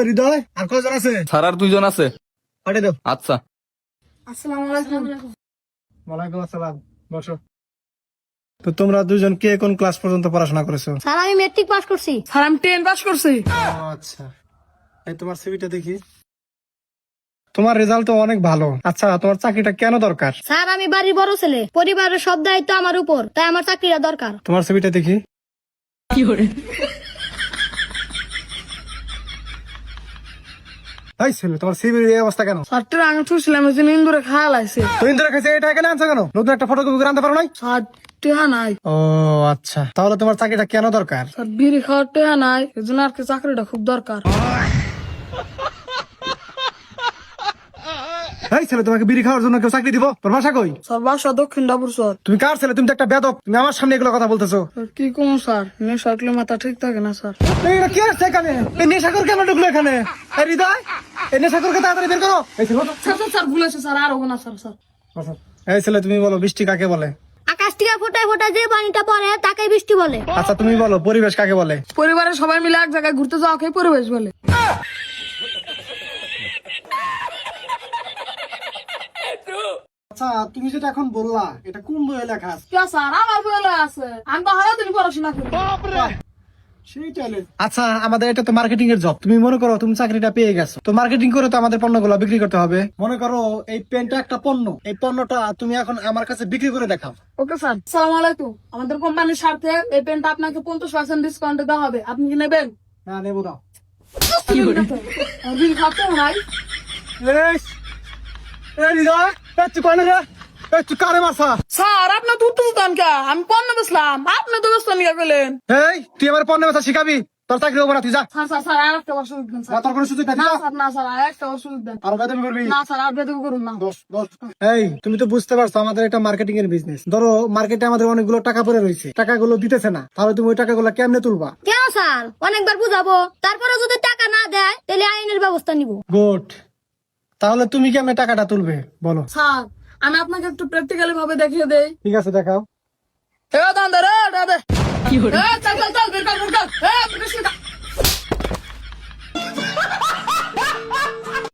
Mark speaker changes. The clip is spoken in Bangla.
Speaker 1: হৃদয় আর কয়জন আছে?
Speaker 2: স্যার আর 2 জন আছে।
Speaker 1: পাঠিয়ে দাও।
Speaker 2: আচ্ছা।
Speaker 3: আসসালামু আলাইকুম।
Speaker 1: ওয়ালাইকুম আসসালাম, বসো। তো তোমরা দুজন কে কোন ক্লাস পর্যন্ত পড়াশোনা করেছো?
Speaker 3: স্যার আমি মেট্রিক পাস করছি।
Speaker 4: স্যার আমি 10 পাস করছি।
Speaker 1: আচ্ছা, এই তোমার সিভিটা দেখি। তোমার রেজাল্ট তো অনেক ভালো। আচ্ছা, তোমার চাকরিটা কেন দরকার?
Speaker 3: স্যার আমি বাড়ির বড় ছেলে, পরিবারের সব দায়িত্ব আমার উপর, তাই আমার চাকরিটা দরকার।
Speaker 1: তোমার সিভিটা দেখি। এই ছেলে, তোমার সিভির এই অবস্থা কেন?
Speaker 4: স্যার আমি ছুটছিলাম এই জন্য ইন্দুরে খাওয়া লাগছে।
Speaker 1: তো ইন্দিরা কাছে এটা এখানে আনছো কেন? নতুন একটা ফটোকপি করে আনতে পারো নাই?
Speaker 4: স্যার টেহা নাই।
Speaker 1: ও আচ্ছা, তাহলে তোমার চাকরিটা কেন দরকার?
Speaker 4: স্যার বিড়ি খাওয়ার টেহা নাই, এই জন্য আর কি চাকরিটা খুব দরকার।
Speaker 1: এই ছেলে, তোমাকে বিড়ি খাওয়ার জন্য কেউ চাকরি দিব? তোর ভাষা কই?
Speaker 4: স্যার বাসা দক্ষিণ ডাবুর স্যার।
Speaker 1: তুমি কার ছেলে? তুমি তো একটা বেদক। তুমি আমার সামনে এগুলো কথা বলতেছো।
Speaker 4: স্যার কি কম স্যার, নেশা উঠলে মাথা ঠিক থাকে না স্যার।
Speaker 1: এটা কি আছে এখানে? এই নেশাখোর কেন ঢুকলো এখানে? এই হৃদয়, এই নেশাখোরকে তাড়াতাড়ি বের করো। এই ছেলে,
Speaker 4: স্যার ভুল হয়েছে স্যার, আর হবো না স্যার। স্যার
Speaker 1: এই ছেলে, তুমি বলো বৃষ্টি কাকে বলে?
Speaker 3: আকাশ থেকে ফোটায় ফোটায় যে পানিটা পড়ে তাকে বৃষ্টি বলে।
Speaker 1: আচ্ছা, তুমি বলো পরিবেশ কাকে বলে?
Speaker 4: পরিবারের সবাই মিলে এক জায়গায় ঘুরতে যাওয়াকে পরিবেশ বলে।
Speaker 1: আচ্ছা, তুমি যেটা এখন বললা এটা কোন বইয়ে লেখা আছে?
Speaker 4: স্যার আমার বলে আছে, আমি বাহারা তুমি পড়াশোনা করি।
Speaker 1: আচ্ছা, আমাদের এটা তো মার্কেটিং এর জব। তুমি মনে করো তুমি চাকরিটা পেয়ে গেছো, তো মার্কেটিং করে তো আমাদের পণ্যগুলো বিক্রি করতে হবে। মনে করো এই পেনটা একটা পণ্য, এই পণ্যটা তুমি এখন আমার কাছে বিক্রি করে দেখাও।
Speaker 4: Okay sir. আসসালামু আলাইকুম। আমাদের কোম্পানির স্বার্থে এই পেনটা আপনাকে 50% ডিসকাউন্টে দেওয়া হবে, আপনি কি নেবেন?
Speaker 1: না, নেবো না।
Speaker 4: বিল খাতে নাই।
Speaker 1: তুই কারে মারছা?
Speaker 4: স্যার আপনার তো উত্তর দান কে? আমি পণ্য বেচলাম, আপনি তো বেচলাম নিয়ে গেলেন।
Speaker 1: এই, তুই আমার পণ্যের কথা শিখাবি? তোর চাকরি হবো না, তুই যা।
Speaker 4: স্যার আর একটা বার সুযোগ দেন স্যার।
Speaker 1: তোর কোনো সুযোগ নাই,
Speaker 4: না
Speaker 1: তুই যা।
Speaker 4: স্যার, না স্যার আর একটা বার সুযোগ দেন।
Speaker 1: আরো বেতন করবি?
Speaker 4: না স্যার আর বেতন করুন না।
Speaker 1: এই, তুমি তো বুঝতে পারছো আমাদের এটা মার্কেটিং এর বিজনেস। ধরো মার্কেটে আমাদের অনেকগুলো টাকা পড়ে রয়েছে, টাকাগুলো দিতেছে না, তাহলে তুমি ওই টাকাগুলো কেমনে তুলবা?
Speaker 3: কেন স্যার, অনেকবার বুঝাবো, তারপরে যদি টাকা না দেয় তাহলে আইনের ব্যবস্থা নিব।
Speaker 1: গুড, তাহলে তুমি কেমনে টাকাটা তুলবে বলো?
Speaker 4: স্যার আমি আপনাকে একটু প্র্যাকটিক্যালি ভাবে দেখিয়ে দেই।
Speaker 1: ঠিক আছে, দেখাও।
Speaker 4: দাদা রে দাদা কি হলো? চল চল চল বের কর বের কর।